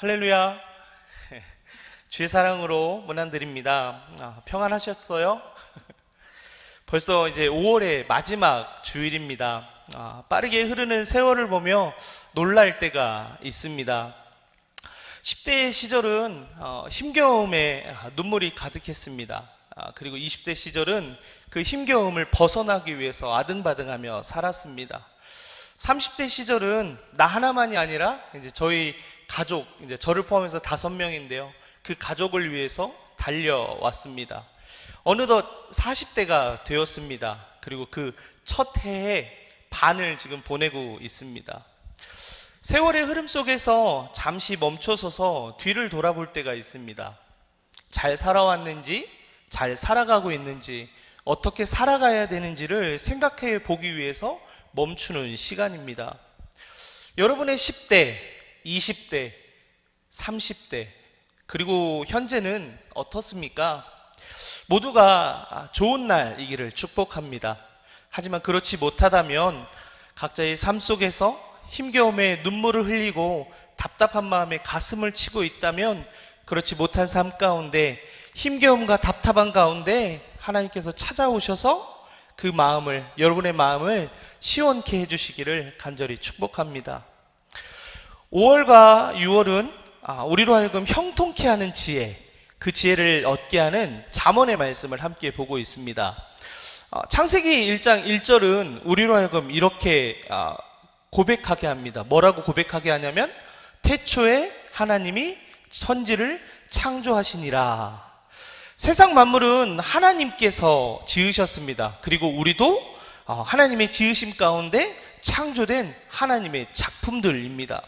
할렐루야. 주의 사랑으로 문안드립니다. 평안하셨어요? 벌써 이제 5월의 마지막 주일입니다. 빠르게 흐르는 세월을 보며 놀랄 때가 있습니다. 10대 시절은 힘겨움에 눈물이 가득했습니다. 그리고 20대 시절은 그 힘겨움을 벗어나기 위해서 아등바등하며 살았습니다. 30대 시절은 나 하나만이 아니라 이제 저희 가족, 이제 저를 포함해서 5명인데요. 그 가족을 위해서 달려왔습니다. 어느덧 40대가 되었습니다. 그리고 그 첫 해에 반을 지금 보내고 있습니다. 세월의 흐름 속에서 잠시 멈춰서서 뒤를 돌아볼 때가 있습니다. 잘 살아왔는지, 잘 살아가고 있는지, 어떻게 살아가야 되는지를 생각해 보기 위해서 멈추는 시간입니다. 여러분의 10대, 20대, 30대, 그리고 현재는 어떻습니까? 모두가 좋은 날이기를 축복합니다. 하지만 그렇지 못하다면 각자의 삶 속에서 힘겨움에 눈물을 흘리고 답답한 마음에 가슴을 치고 있다면 그렇지 못한 삶 가운데 힘겨움과 답답한 가운데 하나님께서 찾아오셔서 그 마음을, 여러분의 마음을 시원케 해주시기를 간절히 축복합니다. 5월과 6월은 우리로 하여금 형통케 하는 지혜, 그 지혜를 얻게 하는 잠언의 말씀을 함께 보고 있습니다. 창세기 1장 1절은 우리로 하여금 이렇게 고백하게 합니다. 뭐라고 고백하게 하냐면 태초에 하나님이 천지를 창조하시니라. 세상 만물은 하나님께서 지으셨습니다. 그리고 우리도 하나님의 지으심 가운데 창조된 하나님의 작품들입니다.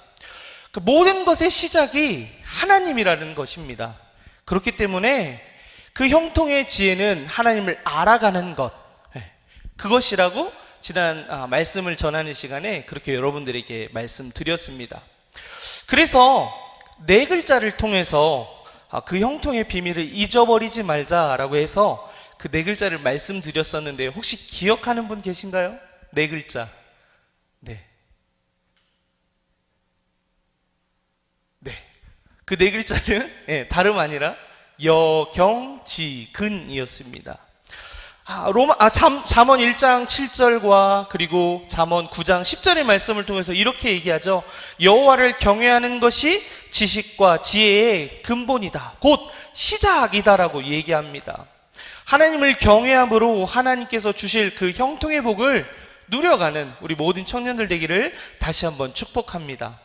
그 모든 것의 시작이 하나님이라는 것입니다. 그렇기 때문에 그 형통의 지혜는 하나님을 알아가는 것, 그것이라고 지난 말씀을 전하는 시간에 그렇게 여러분들에게 말씀드렸습니다. 그래서 4글자를 통해서 그 형통의 비밀을 잊어버리지 말자라고 해서 그 4글자를 말씀드렸었는데 혹시 기억하는 분 계신가요? 4글자. 네. 그 4글자는 다름 아니라 여경지근이었습니다. 잠언 1장 7절과 그리고 잠언 9장 10절의 말씀을 통해서 이렇게 얘기하죠. 여호와를 경외하는 것이 지식과 지혜의 근본이다. 곧 시작이다라고 얘기합니다. 하나님을 경외함으로 하나님께서 주실 그 형통의 복을 누려가는 우리 모든 청년들 되기를 다시 한번 축복합니다.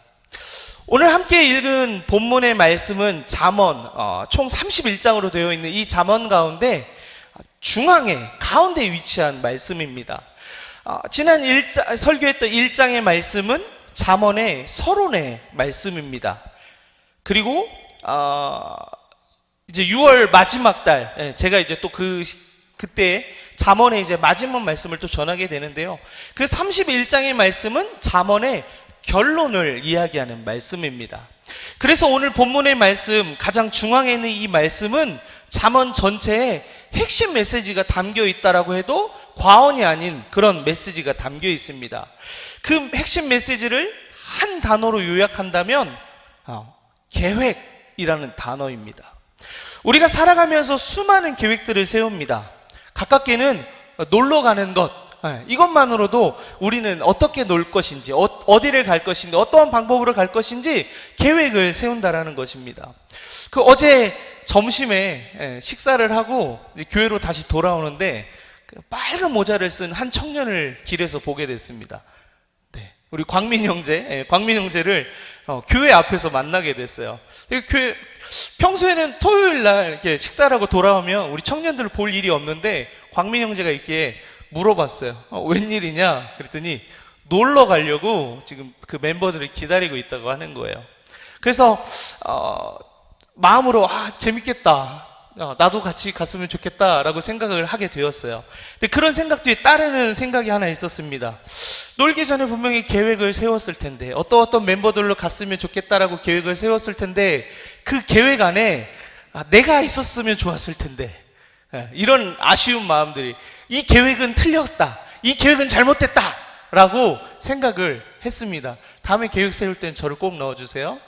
오늘 함께 읽은 본문의 말씀은 잠언 총 31장으로 되어 있는 이 잠언 가운데 중앙에 가운데 위치한 말씀입니다. 지난 설교했던 1장의 말씀은 잠언의 서론의 말씀입니다. 그리고 이제 6월 마지막 달, 제가 이제 또 그때 잠언의 이제 마지막 말씀을 또 전하게 되는데요. 그 31장의 말씀은 잠언의 결론을 이야기하는 말씀입니다. 그래서 오늘 본문의 말씀, 가장 중앙에 있는 이 말씀은 잠언 전체에 핵심 메시지가 담겨 있다라고 해도 과언이 아닌 그런 메시지가 담겨 있습니다. 그 핵심 메시지를 한 단어로 요약한다면 계획이라는 단어입니다. 우리가 살아가면서 수많은 계획들을 세웁니다. 가깝게는 놀러 가는 것, 이것만으로도 우리는 어떻게 놀 것인지, 어디를 갈 것인지, 어떠한 방법으로 갈 것인지 계획을 세운다라는 것입니다. 어제 점심에 식사를 하고 교회로 다시 돌아오는데 빨간 모자를 쓴 한 청년을 길에서 보게 됐습니다. 우리 광민 형제를 교회 앞에서 만나게 됐어요. 평소에는 토요일 날 이렇게 식사를 하고 돌아오면 우리 청년들을 볼 일이 없는데 광민 형제가 이렇게 물어봤어요. 웬일이냐? 그랬더니 놀러 가려고 지금 그 멤버들을 기다리고 있다고 하는 거예요. 그래서 마음으로 재밌겠다, 나도 같이 갔으면 좋겠다라고 생각을 하게 되었어요. 근데 그런 생각 뒤에 따르는 생각이 하나 있었습니다. 놀기 전에 분명히 계획을 세웠을 텐데, 어떤 멤버들로 갔으면 좋겠다라고 계획을 세웠을 텐데, 그 계획 안에 내가 있었으면 좋았을 텐데, 이런 아쉬운 마음들이, 이 계획은 틀렸다, 이 계획은 잘못됐다 라고 생각을 했습니다. 다음에 계획 세울 땐 저를 꼭 넣어주세요.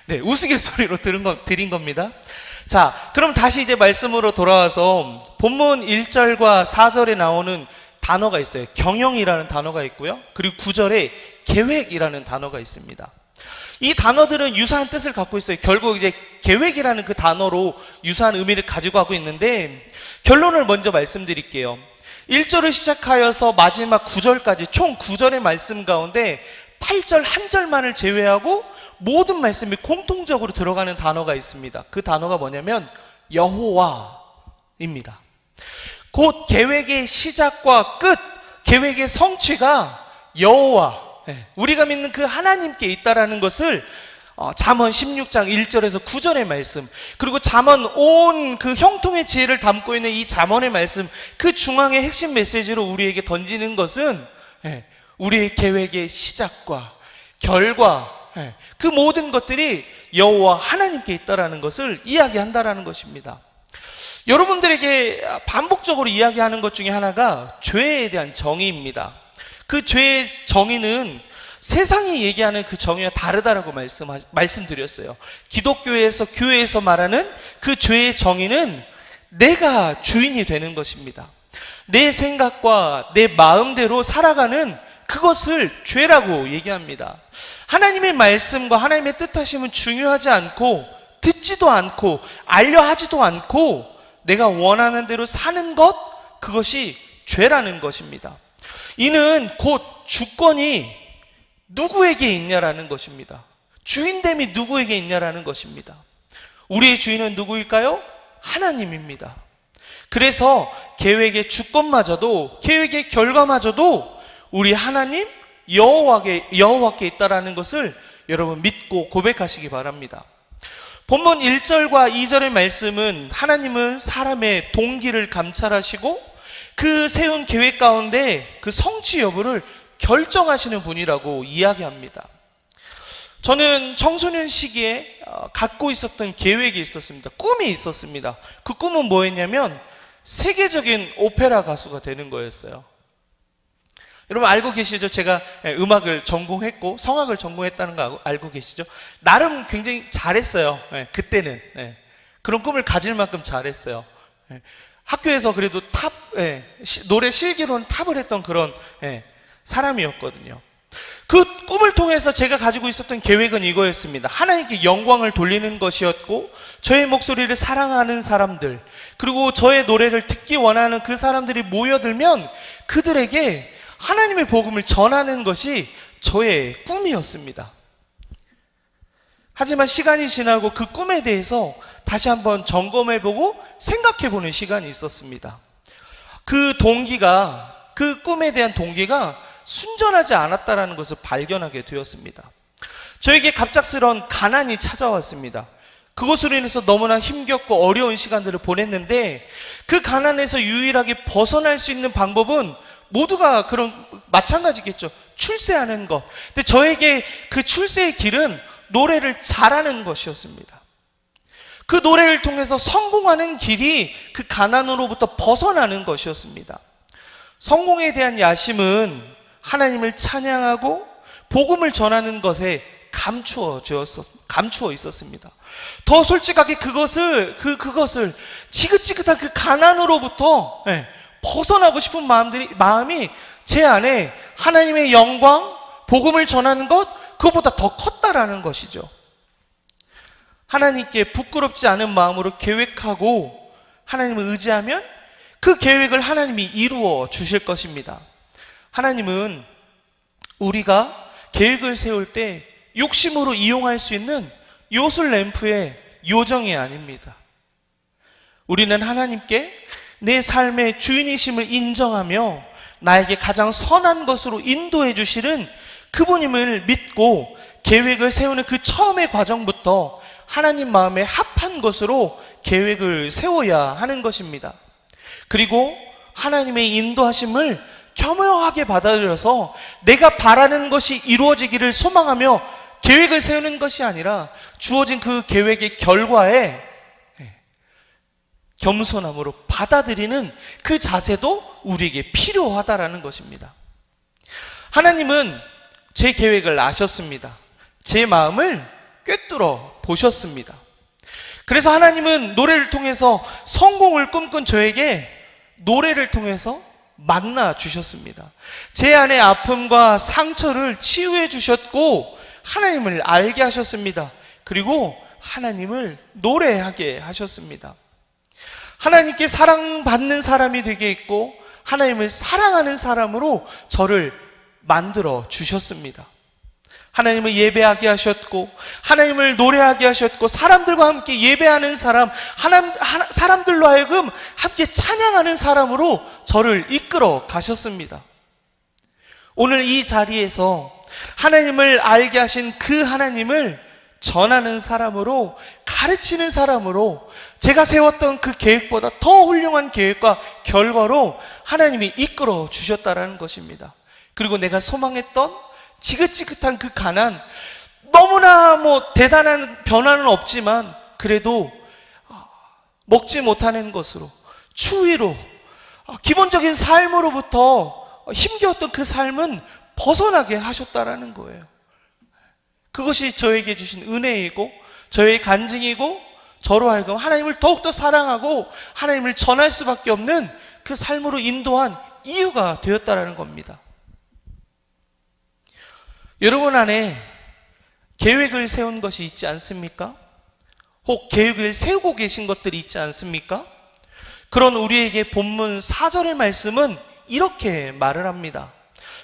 네, 우스갯소리로 드린 겁니다. 자, 그럼 다시 이제 말씀으로 돌아와서 본문 1절과 4절에 나오는 단어가 있어요. 경영이라는 단어가 있고요. 그리고 9절에 계획이라는 단어가 있습니다. 이 단어들은 유사한 뜻을 갖고 있어요. 결국 이제 계획이라는 그 단어로 유사한 의미를 가지고 하고 있는데, 결론을 먼저 말씀드릴게요. 1절을 시작하여서 마지막 9절까지 총 9절의 말씀 가운데 8절 한 절만을 제외하고 모든 말씀이 공통적으로 들어가는 단어가 있습니다. 그 단어가 뭐냐면 여호와입니다. 곧 계획의 시작과 끝, 계획의 성취가 여호와, 우리가 믿는 그 하나님께 있다라는 것을 잠언 16장 1절에서 9절의 말씀, 그리고 잠언 온 그 형통의 지혜를 담고 있는 이 잠언의 말씀, 그 중앙의 핵심 메시지로 우리에게 던지는 것은 우리의 계획의 시작과 결과, 그 모든 것들이 여호와 하나님께 있다라는 것을 이야기한다라는 것입니다. 여러분들에게 반복적으로 이야기하는 것 중에 하나가 죄에 대한 정의입니다. 그 죄의 정의는 세상이 얘기하는 그 정의와 다르다라고 말씀드렸어요. 기독교에서, 교회에서 말하는 그 죄의 정의는 내가 주인이 되는 것입니다. 내 생각과 내 마음대로 살아가는 그것을 죄라고 얘기합니다. 하나님의 말씀과 하나님의 뜻하심은 중요하지 않고, 듣지도 않고 알려 하지도 않고 내가 원하는 대로 사는 것, 그것이 죄라는 것입니다. 이는 곧 주권이 누구에게 있냐라는 것입니다. 주인됨이 누구에게 있냐라는 것입니다. 우리의 주인은 누구일까요? 하나님입니다. 그래서 계획의 주권마저도, 계획의 결과마저도 우리 하나님 여호와께 있다라는 것을 여러분 믿고 고백하시기 바랍니다. 본문 1절과 2절의 말씀은 하나님은 사람의 동기를 감찰하시고 그 세운 계획 가운데 그 성취 여부를 결정하시는 분이라고 이야기합니다. 저는 청소년 시기에 갖고 있었던 계획이 있었습니다. 꿈이 있었습니다. 그 꿈은 뭐였냐면 세계적인 오페라 가수가 되는 거였어요. 여러분 알고 계시죠? 제가 음악을 전공했고 성악을 전공했다는 거 알고 계시죠? 나름 굉장히 잘했어요. 그때는 그런 꿈을 가질 만큼 잘했어요. 학교에서 그래도 노래 실기로는 탑을 했던 그런 사람이었거든요. 그 꿈을 통해서 제가 가지고 있었던 계획은 이거였습니다. 하나님께 영광을 돌리는 것이었고, 저의 목소리를 사랑하는 사람들, 그리고 저의 노래를 듣기 원하는 그 사람들이 모여들면 그들에게 하나님의 복음을 전하는 것이 저의 꿈이었습니다. 하지만 시간이 지나고 그 꿈에 대해서 다시 한번 점검해보고 생각해보는 시간이 있었습니다. 그 꿈에 대한 동기가 순전하지 않았다는 것을 발견하게 되었습니다. 저에게 갑작스러운 가난이 찾아왔습니다. 그것으로 인해서 너무나 힘겹고 어려운 시간들을 보냈는데, 그 가난에서 유일하게 벗어날 수 있는 방법은 모두가 마찬가지겠죠. 출세하는 것. 근데 저에게 그 출세의 길은 노래를 잘하는 것이었습니다. 그 노래를 통해서 성공하는 길이 그 가난으로부터 벗어나는 것이었습니다. 성공에 대한 야심은 하나님을 찬양하고 복음을 전하는 것에 감추어 있었습니다. 더 솔직하게 그것을 지긋지긋한 그 가난으로부터 벗어나고 싶은 마음이 제 안에 하나님의 영광, 복음을 전하는 것, 그것보다 더 컸다라는 것이죠. 하나님께 부끄럽지 않은 마음으로 계획하고 하나님을 의지하면 그 계획을 하나님이 이루어 주실 것입니다. 하나님은 우리가 계획을 세울 때 욕심으로 이용할 수 있는 요술 램프의 요정이 아닙니다. 우리는 하나님께 내 삶의 주인이심을 인정하며 나에게 가장 선한 것으로 인도해 주시는 그분임을 믿고 계획을 세우는 그 처음의 과정부터 하나님 마음에 합한 것으로 계획을 세워야 하는 것입니다. 그리고 하나님의 인도하심을 겸허하게 받아들여서 내가 바라는 것이 이루어지기를 소망하며 계획을 세우는 것이 아니라 주어진 그 계획의 결과에 겸손함으로 받아들이는 그 자세도 우리에게 필요하다라는 것입니다. 하나님은 제 계획을 아셨습니다. 제 마음을 꿰뚫어 보셨습니다. 그래서 하나님은 노래를 통해서 성공을 꿈꾼 저에게 노래를 통해서 만나 주셨습니다. 제 안의 아픔과 상처를 치유해 주셨고 하나님을 알게 하셨습니다. 그리고 하나님을 노래하게 하셨습니다. 하나님께 사랑받는 사람이 되게 했고 하나님을 사랑하는 사람으로 저를 만들어 주셨습니다. 하나님을 예배하게 하셨고 하나님을 노래하게 하셨고 사람들과 함께 예배하는 사람, 사람들로 하여금 함께 찬양하는 사람으로 저를 이끌어 가셨습니다. 오늘 이 자리에서 하나님을 알게 하신 그 하나님을 전하는 사람으로, 가르치는 사람으로, 제가 세웠던 그 계획보다 더 훌륭한 계획과 결과로 하나님이 이끌어 주셨다라는 것입니다. 그리고 내가 소망했던 지긋지긋한 그 가난, 너무나 대단한 변화는 없지만 그래도 먹지 못하는 것으로, 추위로, 기본적인 삶으로부터 힘겨웠던 그 삶은 벗어나게 하셨다라는 거예요. 그것이 저에게 주신 은혜이고 저의 간증이고 저로 하여금 하나님을 더욱더 사랑하고 하나님을 전할 수밖에 없는 그 삶으로 인도한 이유가 되었다라는 겁니다. 여러분 안에 계획을 세운 것이 있지 않습니까? 혹 계획을 세우고 계신 것들이 있지 않습니까? 그런 우리에게 본문 4절의 말씀은 이렇게 말을 합니다.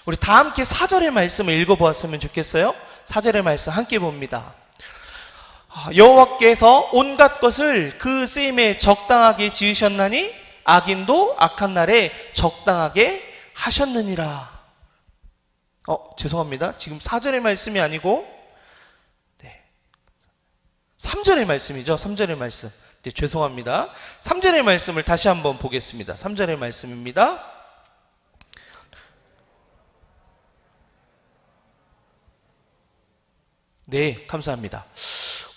우리 다 함께 4절의 말씀을 읽어보았으면 좋겠어요. 4절의 말씀 함께 봅니다. 여호와께서 온갖 것을 그 쓰임에 적당하게 지으셨나니 악인도 악한 날에 적당하게 하셨느니라. 죄송합니다. 지금 4절의 말씀이 아니고 3절의 말씀이죠. 3절의 말씀. 죄송합니다. 3절의 말씀을 다시 한번 보겠습니다. 3절의 말씀입니다. 네, 감사합니다.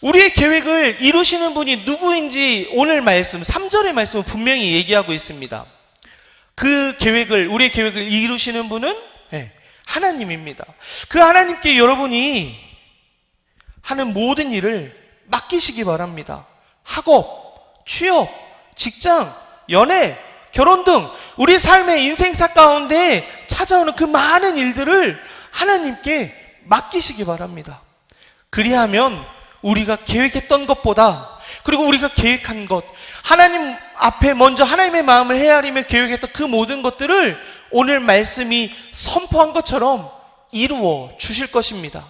우리의 계획을 이루시는 분이 누구인지 오늘 말씀, 3절의 말씀은 분명히 얘기하고 있습니다. 그 계획을, 우리의 계획을 이루시는 분은 하나님입니다. 그 하나님께 여러분이 하는 모든 일을 맡기시기 바랍니다. 학업, 취업, 직장, 연애, 결혼 등 우리 삶의 인생사 가운데 찾아오는 그 많은 일들을 하나님께 맡기시기 바랍니다. 그리하면 우리가 계획했던 것보다, 그리고 우리가 계획한 것, 하나님 앞에 먼저 하나님의 마음을 헤아리며 계획했던 그 모든 것들을 오늘 말씀이 선포한 것처럼 이루어 주실 것입니다.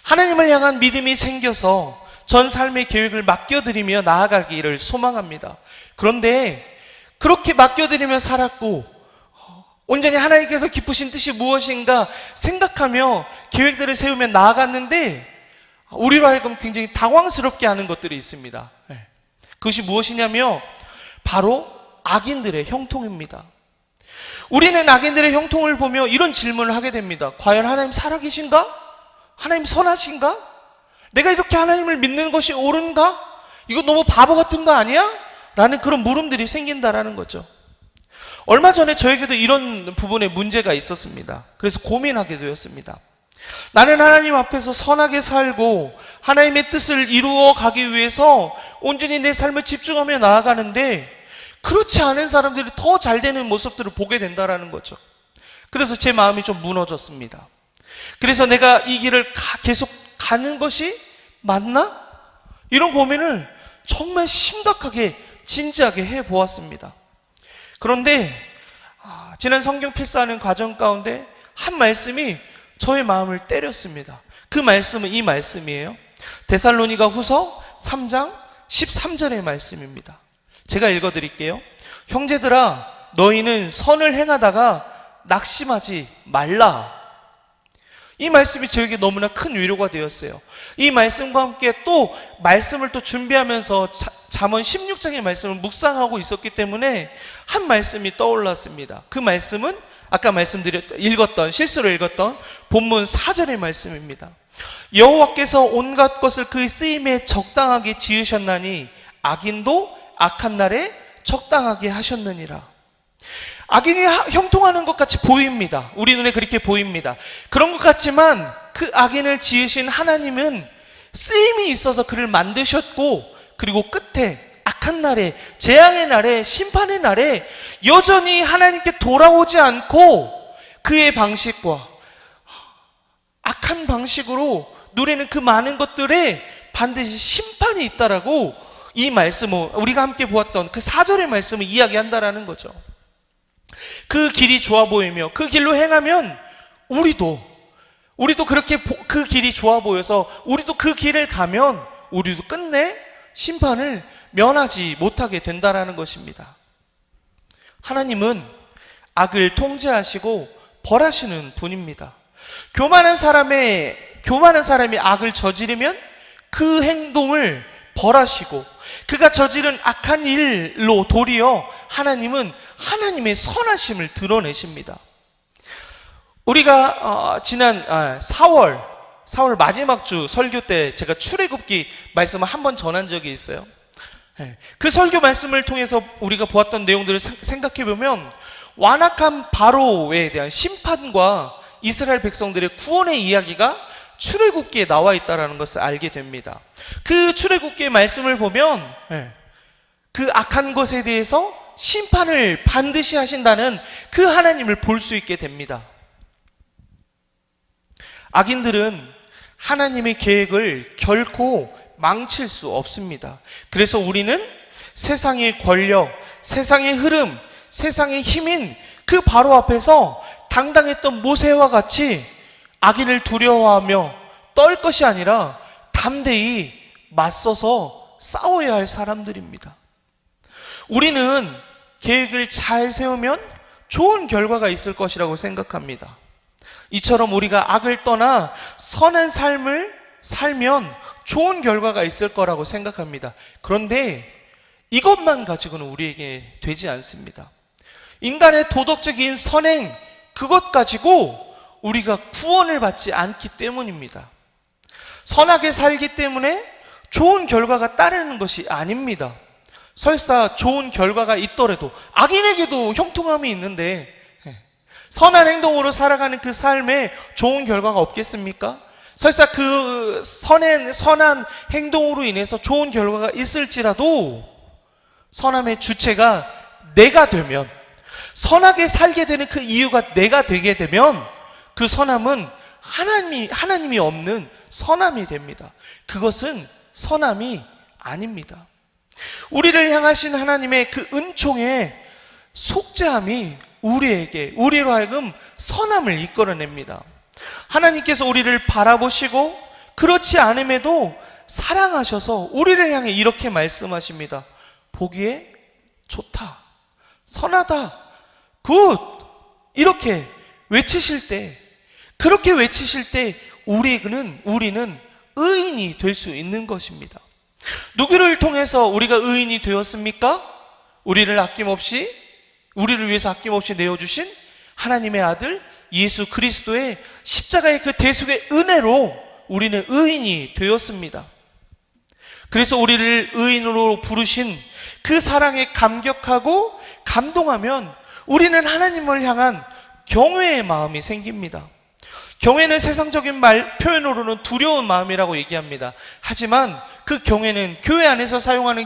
하나님을 향한 믿음이 생겨서 전 삶의 계획을 맡겨드리며 나아가기를 소망합니다. 그런데 그렇게 맡겨드리며 살았고 온전히 하나님께서 기쁘신 뜻이 무엇인가 생각하며 계획들을 세우며 나아갔는데 우리로 하여금 굉장히 당황스럽게 하는 것들이 있습니다. 그것이 무엇이냐면 바로 악인들의 형통입니다. 우리는 악인들의 형통을 보며 이런 질문을 하게 됩니다. 과연 하나님 살아계신가? 하나님 선하신가? 내가 이렇게 하나님을 믿는 것이 옳은가? 이거 너무 바보 같은 거 아니야? 라는 그런 물음들이 생긴다라는 거죠. 얼마 전에 저에게도 이런 부분에 문제가 있었습니다. 그래서 고민하게 되었습니다. 나는 하나님 앞에서 선하게 살고 하나님의 뜻을 이루어 가기 위해서 온전히 내 삶을 집중하며 나아가는데 그렇지 않은 사람들이 더 잘 되는 모습들을 보게 된다는 거죠. 그래서 제 마음이 좀 무너졌습니다. 그래서 내가 이 길을 계속 가는 것이 맞나? 이런 고민을 정말 심각하게 진지하게 해보았습니다. 그런데 지난 성경 필사하는 과정 가운데 한 말씀이 저의 마음을 때렸습니다. 그 말씀은 이 말씀이에요. 데살로니가 후서 3장 13절의 말씀입니다. 제가 읽어드릴게요. 형제들아 너희는 선을 행하다가 낙심하지 말라. 이 말씀이 저에게 너무나 큰 위로가 되었어요. 이 말씀과 함께 또 말씀을 또 준비하면서 잠언 16장의 말씀을 묵상하고 있었기 때문에 한 말씀이 떠올랐습니다. 그 말씀은 아까 실수로 읽었던 본문 4절의 말씀입니다. 여호와께서 온갖 것을 그 쓰임에 적당하게 지으셨나니 악인도 악한 날에 적당하게 하셨느니라. 악인이 형통하는 것 같이 보입니다. 우리 눈에 그렇게 보입니다. 그런 것 같지만 그 악인을 지으신 하나님은 쓰임이 있어서 그를 만드셨고, 그리고 끝에 악한 날에, 재앙의 날에, 심판의 날에 여전히 하나님께 돌아오지 않고 그의 방식과 악한 방식으로 누리는 그 많은 것들에 반드시 심판이 있다라고 이 말씀을, 우리가 함께 보았던 그 4절의 말씀을 이야기한다라는 거죠. 그 길이 좋아 보이며 그 길로 행하면 우리도 그렇게 그 길이 좋아 보여서 우리도 그 길을 가면 우리도 끝내 심판을 면하지 못하게 된다라는 것입니다. 하나님은 악을 통제하시고 벌하시는 분입니다. 교만한 사람이 악을 저지르면 그 행동을 벌하시고, 그가 저지른 악한 일로 도리어 하나님은 하나님의 선하심을 드러내십니다. 우리가 지난 4월 마지막 주 설교 때 제가 출애굽기 말씀을 한번 전한 적이 있어요. 그 설교 말씀을 통해서 우리가 보았던 내용들을 생각해 보면 완악한 바로에 대한 심판과 이스라엘 백성들의 구원의 이야기가 출애굽기에 나와 있다는 것을 알게 됩니다. 그 출애굽기의 말씀을 보면 그 악한 것에 대해서 심판을 반드시 하신다는 그 하나님을 볼 수 있게 됩니다. 악인들은 하나님의 계획을 결코 망칠 수 없습니다. 그래서 우리는 세상의 권력, 세상의 흐름, 세상의 힘인 그 바로 앞에서 당당했던 모세와 같이 악인을 두려워하며 떨 것이 아니라 담대히 맞서서 싸워야 할 사람들입니다. 우리는 계획을 잘 세우면 좋은 결과가 있을 것이라고 생각합니다. 이처럼 우리가 악을 떠나 선한 삶을 살면 좋은 결과가 있을 거라고 생각합니다. 그런데 이것만 가지고는 우리에게 되지 않습니다. 인간의 도덕적인 선행, 그것 가지고 우리가 구원을 받지 않기 때문입니다. 선하게 살기 때문에 좋은 결과가 따르는 것이 아닙니다. 설사 좋은 결과가 있더라도 악인에게도 형통함이 있는데 선한 행동으로 살아가는 그 삶에 좋은 결과가 없겠습니까? 설사 그 선한 행동으로 인해서 좋은 결과가 있을지라도 선함의 주체가 내가 되면, 선하게 살게 되는 그 이유가 내가 되게 되면 그 선함은 하나님이 없는 선함이 됩니다. 그것은 선함이 아닙니다. 우리를 향하신 하나님의 그 은총의 속죄함이 우리로 하여금 선함을 이끌어냅니다. 하나님께서 우리를 바라보시고 그렇지 않음에도 사랑하셔서 우리를 향해 이렇게 말씀하십니다. 보기에 좋다, 선하다, 굿, 이렇게 외치실 때, 그렇게 외치실 때 우리는 의인이 될 수 있는 것입니다. 누구를 통해서 우리가 의인이 되었습니까? 우리를 위해서 아낌없이 내어주신 하나님의 아들 예수 그리스도의 십자가의 그 대속의 은혜로 우리는 의인이 되었습니다. 그래서 우리를 의인으로 부르신 그 사랑에 감격하고 감동하면 우리는 하나님을 향한 경외의 마음이 생깁니다. 경외는 세상적인 표현으로는 두려운 마음이라고 얘기합니다. 하지만 그 경외는, 교회 안에서 사용하는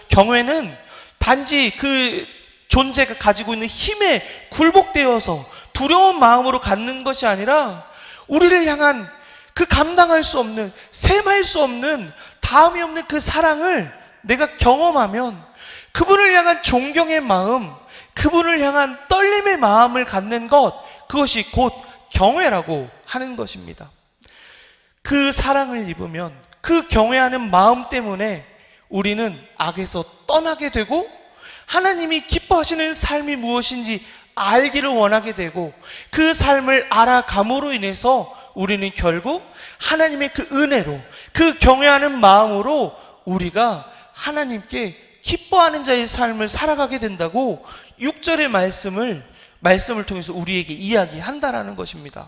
경외는 단지 그 존재가 가지고 있는 힘에 굴복되어서 두려운 마음으로 갖는 것이 아니라 우리를 향한 그 감당할 수 없는, 셈할 수 없는, 다음이 없는 그 사랑을 내가 경험하면 그분을 향한 존경의 마음, 그분을 향한 떨림의 마음을 갖는 것, 그것이 곧 경외라고 하는 것입니다. 그 사랑을 입으면, 그 경외하는 마음 때문에 우리는 악에서 떠나게 되고 하나님이 기뻐하시는 삶이 무엇인지 알기를 원하게 되고, 그 삶을 알아감으로 인해서 우리는 결국 하나님의 그 은혜로, 그 경외하는 마음으로 우리가 하나님께 기뻐하는 자의 삶을 살아가게 된다고 6절의 말씀을 통해서 우리에게 이야기한다라는 것입니다.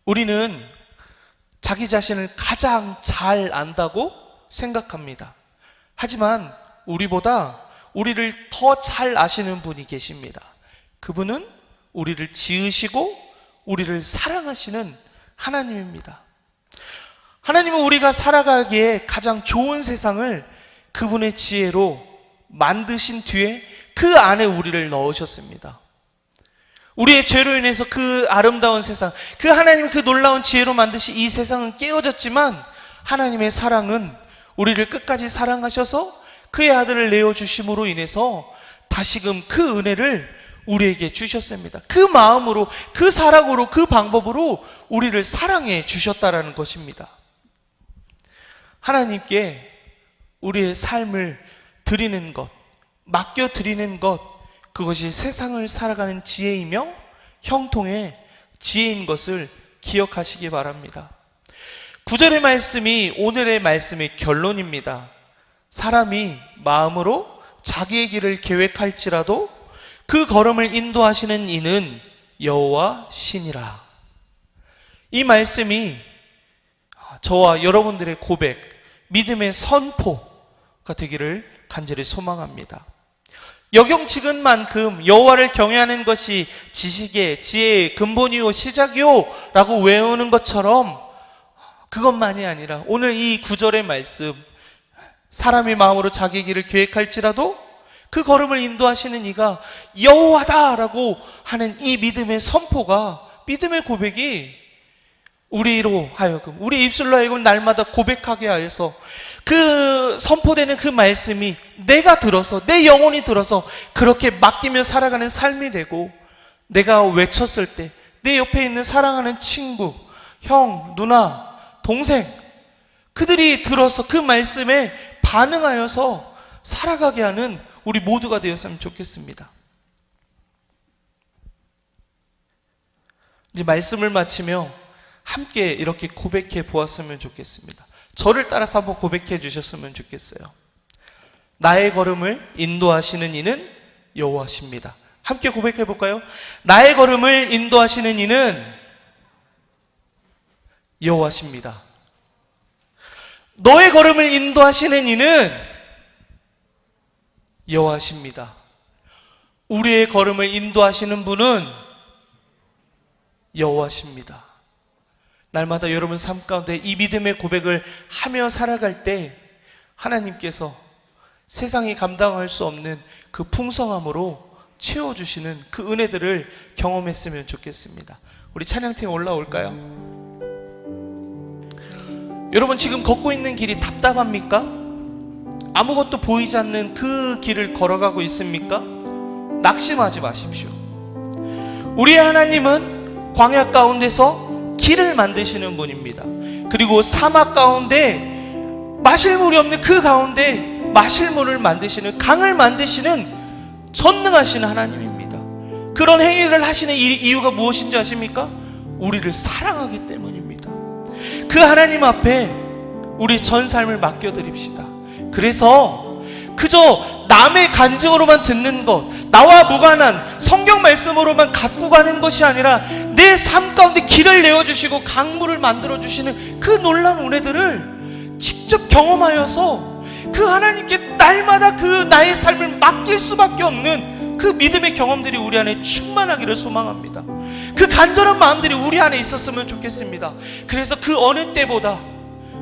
우리는 자기 자신을 가장 잘 안다고 생각합니다. 하지만 우리보다 우리를 더 잘 아시는 분이 계십니다. 그분은 우리를 지으시고 우리를 사랑하시는 하나님입니다. 하나님은 우리가 살아가기에 가장 좋은 세상을 그분의 지혜로 만드신 뒤에 그 안에 우리를 넣으셨습니다. 우리의 죄로 인해서 그 아름다운 세상, 그 하나님의 그 놀라운 지혜로 만드신 이 세상은 깨어졌지만 하나님의 사랑은 우리를 끝까지 사랑하셔서 그의 아들을 내어주심으로 인해서 다시금 그 은혜를 우리에게 주셨습니다. 그 마음으로, 그 사랑으로, 그 방법으로 우리를 사랑해 주셨다라는 것입니다. 하나님께 우리의 삶을 드리는 것, 맡겨드리는 것, 그것이 세상을 살아가는 지혜이며 형통의 지혜인 것을 기억하시기 바랍니다. 9절의 말씀이 오늘의 말씀의 결론입니다. 사람이 마음으로 자기의 길을 계획할지라도 그 걸음을 인도하시는 이는 여호와시니라. 이 말씀이 저와 여러분들의 고백, 믿음의 선포가 되기를 간절히 소망합니다. 여경지근 만큼 여호와를 경외하는 것이 지식의, 지혜의 근본이요 시작이요 라고 외우는 것처럼 그것만이 아니라 오늘 이 9절의 말씀, 사람의 마음으로 자기 길을 계획할지라도 그 걸음을 인도하시는 이가 여호와다라고 하는 이 믿음의 선포가, 믿음의 고백이 우리로 하여금, 우리 입술로 하여금 날마다 고백하게 하여서 그 선포되는 그 말씀이 내가 들어서, 내 영혼이 들어서 그렇게 맡기며 살아가는 삶이 되고, 내가 외쳤을 때 내 옆에 있는 사랑하는 친구, 형, 누나, 동생, 그들이 들어서 그 말씀에 반응하여서 살아가게 하는 우리 모두가 되었으면 좋겠습니다. 이제 말씀을 마치며 함께 이렇게 고백해 보았으면 좋겠습니다. 저를 따라서 한번 고백해 주셨으면 좋겠어요. 나의 걸음을 인도하시는 이는 여호와십니다. 함께 고백해 볼까요? 나의 걸음을 인도하시는 이는 여호와십니다. 너의 걸음을 인도하시는 이는 여호와십니다. 우리의 걸음을 인도하시는 분은 여호와십니다. 날마다 여러분 삶 가운데 이 믿음의 고백을 하며 살아갈 때 하나님께서 세상이 감당할 수 없는 그 풍성함으로 채워주시는 그 은혜들을 경험했으면 좋겠습니다. 우리 찬양팀 올라올까요? 여러분 지금 걷고 있는 길이 답답합니까? 아무것도 보이지 않는 그 길을 걸어가고 있습니까? 낙심하지 마십시오. 우리의 하나님은 광야 가운데서 길을 만드시는 분입니다. 그리고 사막 가운데 마실 물이 없는 그 가운데 마실 물을 만드시는, 강을 만드시는 전능하신 하나님입니다. 그런 행위를 하시는 이유가 무엇인지 아십니까? 우리를 사랑하기 때문입니다. 그 하나님 앞에 우리 전 삶을 맡겨드립시다. 그래서 그저 남의 간증으로만 듣는 것, 나와 무관한 성경 말씀으로만 갖고 가는 것이 아니라 내 삶 가운데 길을 내어주시고 강물을 만들어주시는 그 놀라운 은혜들을 직접 경험하여서 그 하나님께 날마다 그 나의 삶을 맡길 수밖에 없는 그 믿음의 경험들이 우리 안에 충만하기를 소망합니다. 그 간절한 마음들이 우리 안에 있었으면 좋겠습니다. 그래서 그 어느 때보다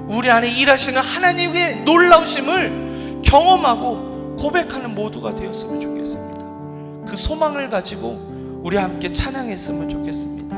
우리 안에 일하시는 하나님의 놀라우심을 경험하고 고백하는 모두가 되었으면 좋겠습니다. 그 소망을 가지고 우리 함께 찬양했으면 좋겠습니다.